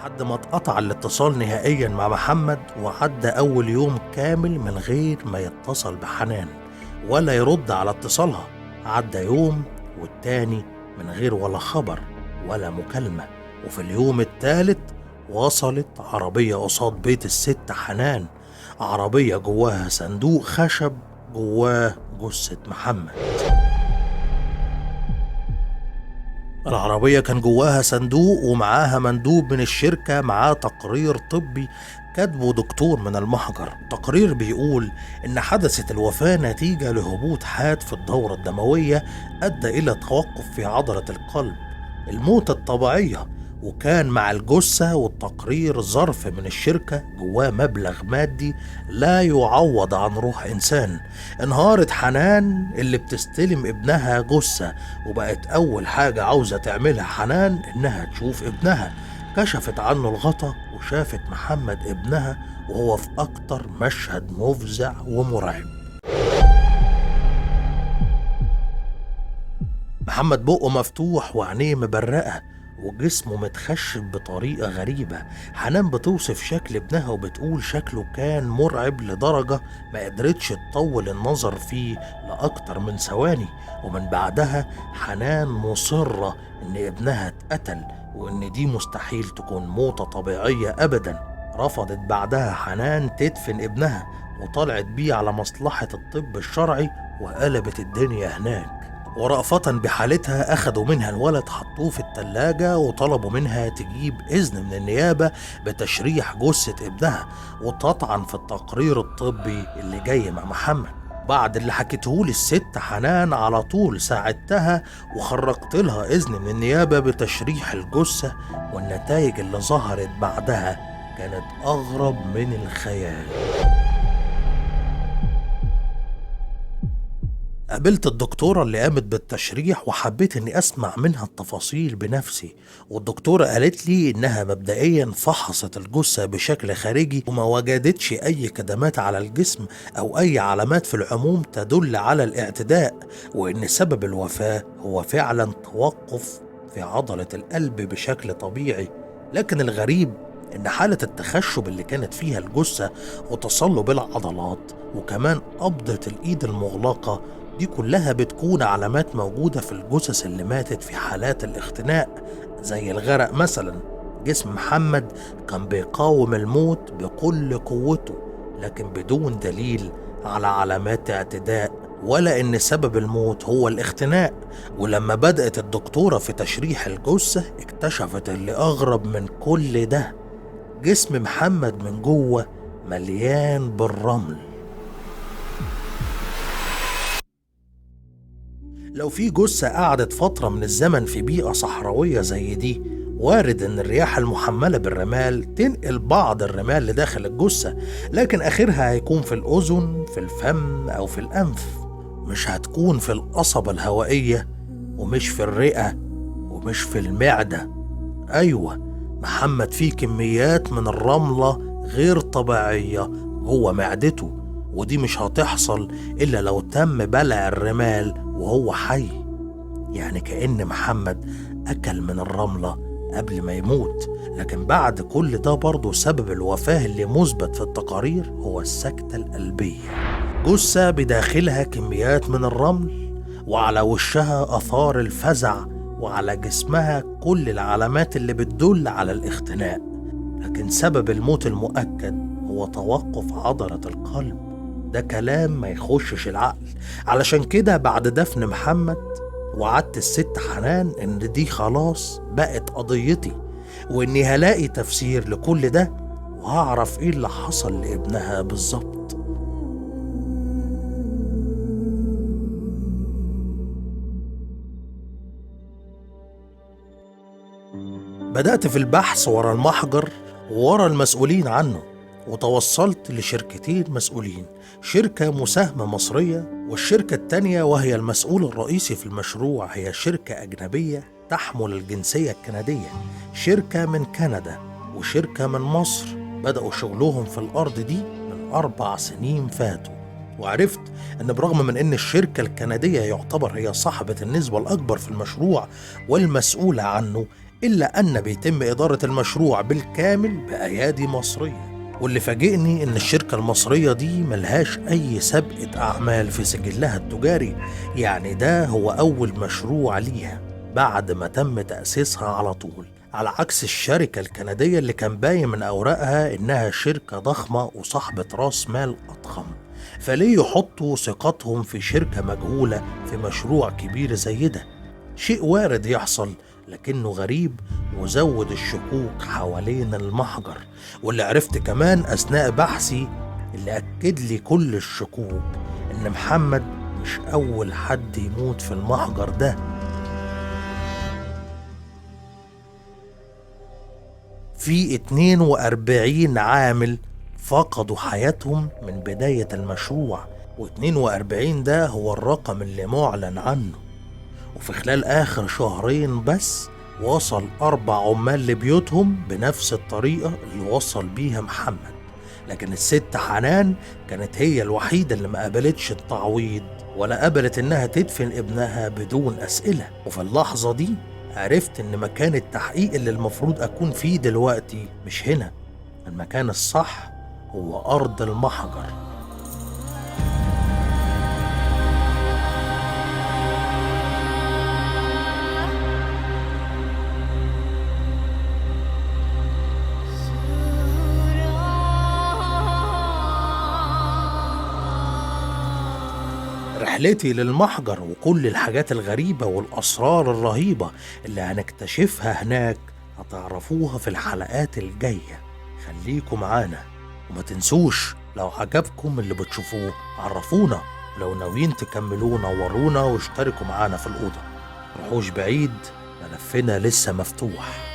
لحد ما اتقطع الاتصال نهائيا مع محمد، وعدى أول يوم كامل من غير ما يتصل بحنان ولا يرد على اتصالها. عدى يوم والتاني من غير ولا خبر ولا مكالمة. وفي اليوم الثالث وصلت عربية قصاد بيت الست حنان، عربية جواها صندوق خشب جواه جثة محمد. العربية كان جواها صندوق ومعاها مندوب من الشركة معاه تقرير طبي كاتبه دكتور من المحجر. تقرير بيقول إن حدثت الوفاة نتيجة لهبوط حاد في الدورة الدموية أدى إلى توقف في عضلة القلب، الموتة الطبيعية. وكان مع الجثة والتقرير ظرف من الشركة جواه مبلغ مادي لا يعوض عن روح إنسان. انهارت حنان اللي بتستلم ابنها جثة، وبقت أول حاجة عاوزة تعملها حنان إنها تشوف ابنها. كشفت عنه الغطا وشافت محمد ابنها وهو في أكتر مشهد مفزع ومرعب. محمد بقه مفتوح وعينيه مبرقة وجسمه متخشب بطريقة غريبة. حنان بتوصف شكل ابنها وبتقول شكله كان مرعب لدرجة ما قدرتش تطول النظر فيه لأكتر من ثواني. ومن بعدها حنان مصرة إن ابنها اتقتل وإن دي مستحيل تكون موتة طبيعية أبدا. رفضت بعدها حنان تدفن ابنها وطلعت بيه على مصلحة الطب الشرعي وقلبت الدنيا هناك. ورأفة بحالتها أخدوا منها الولد حطوه في التلاجة وطلبوا منها تجيب إذن من النيابة بتشريح جثة ابنها وتطعن في التقرير الطبي اللي جاي مع محمد. بعد اللي حكيتهولي الست حنان على طول ساعدتها وخرجت لها إذن من النيابة بتشريح الجثة، والنتائج اللي ظهرت بعدها كانت أغرب من الخيال. قابلت الدكتورة اللي قامت بالتشريح وحبيت اني اسمع منها التفاصيل بنفسي، والدكتورة قالت لي انها مبدئيا فحصت الجثة بشكل خارجي وما وجدتش اي كدمات على الجسم او اي علامات في العموم تدل على الاعتداء، وان سبب الوفاة هو فعلا توقف في عضلة القلب بشكل طبيعي. لكن الغريب ان حالة التخشب اللي كانت فيها الجثة وتصلب العضلات وكمان قبضة الايد المغلقة دي كلها بتكون علامات موجودة في الجثث اللي ماتت في حالات الاختناق زي الغرق مثلا. جسم محمد كان بيقاوم الموت بكل قوته لكن بدون دليل على علامات اعتداء ولا ان سبب الموت هو الاختناق. ولما بدأت الدكتورة في تشريح الجثة اكتشفت اللي اغرب من كل ده، جسم محمد من جوه مليان بالرمل. لو في جثة قعدت فترة من الزمن في بيئة صحراوية زي دي، وارد ان الرياح المحملة بالرمال تنقل بعض الرمال لداخل الجثة، لكن اخرها هيكون في الاذن، في الفم او في الانف، مش هتكون في القصبة الهوائية ومش في الرئة ومش في المعدة. ايوه، محمد فيه كميات من الرملة غير طبيعية جوه معدته، ودي مش هتحصل إلا لو تم بلع الرمال وهو حي. يعني كأن محمد أكل من الرملة قبل ما يموت. لكن بعد كل ده برضه سبب الوفاة اللي مثبت في التقارير هو السكتة القلبية. جثة بداخلها كميات من الرمل وعلى وشها آثار الفزع وعلى جسمها كل العلامات اللي بتدل على الاختناق، لكن سبب الموت المؤكد هو توقف عضلة القلب. ده كلام ما يخشش العقل. علشان كده بعد دفن محمد وعدت الست حنان ان دي خلاص بقت قضيتي، واني هلاقي تفسير لكل ده وهعرف ايه اللي حصل لابنها بالظبط. بدأت في البحث ورا المحجر وورا المسؤولين عنه، وتوصلت لشركتين مسؤولين، شركة مساهمة مصرية والشركة التانية وهي المسؤول الرئيسي في المشروع هي شركة أجنبية تحمل الجنسية الكندية، شركة من كندا وشركة من مصر بدأوا شغلهم في الأرض دي من 4 سنين فاتوا. وعرفت أن برغم من أن الشركة الكندية يعتبر هي صاحبة النسبة الأكبر في المشروع والمسؤولة عنه، إلا أن بيتم إدارة المشروع بالكامل بأيادي مصرية. واللي فاجئني إن الشركة المصرية دي ملهاش أي سابقة أعمال في سجلها التجاري، يعني ده هو أول مشروع ليها بعد ما تم تأسيسها على طول، على عكس الشركة الكندية اللي كان باين من أوراقها إنها شركة ضخمة وصاحبة رأس مال أضخم. فليه يحطوا ثقتهم في شركة مجهولة في مشروع كبير زي ده؟ شيء وارد يحصل، لكنه غريب وزود الشكوك حوالين المحجر. واللي عرفت كمان أثناء بحثي اللي أكد لي كل الشكوك إن محمد مش أول حد يموت في المحجر ده. في 42 عامل فقدوا حياتهم من بداية المشروع، و42 ده هو الرقم اللي معلن عنه. وفي خلال آخر شهرين بس وصل 4 عمال لبيوتهم بنفس الطريقة اللي وصل بيها محمد. لكن الست حنان كانت هي الوحيدة اللي ما قبلتش التعويض ولا قبلت إنها تدفن ابنها بدون أسئلة. وفي اللحظة دي عرفت إن مكان التحقيق اللي المفروض أكون فيه دلوقتي مش هنا، المكان الصح هو أرض المحجر. رحلتي للمحجر وكل الحاجات الغريبة والأسرار الرهيبة اللي هنكتشفها هناك هتعرفوها في الحلقات الجاية. خليكم معانا، وما تنسوش لو عجبكم اللي بتشوفوه عرفونا، لو ناويين تكملوا نورونا واشتركوا معانا في الأوضة. مروحوش بعيد، ملفنا لسه مفتوح.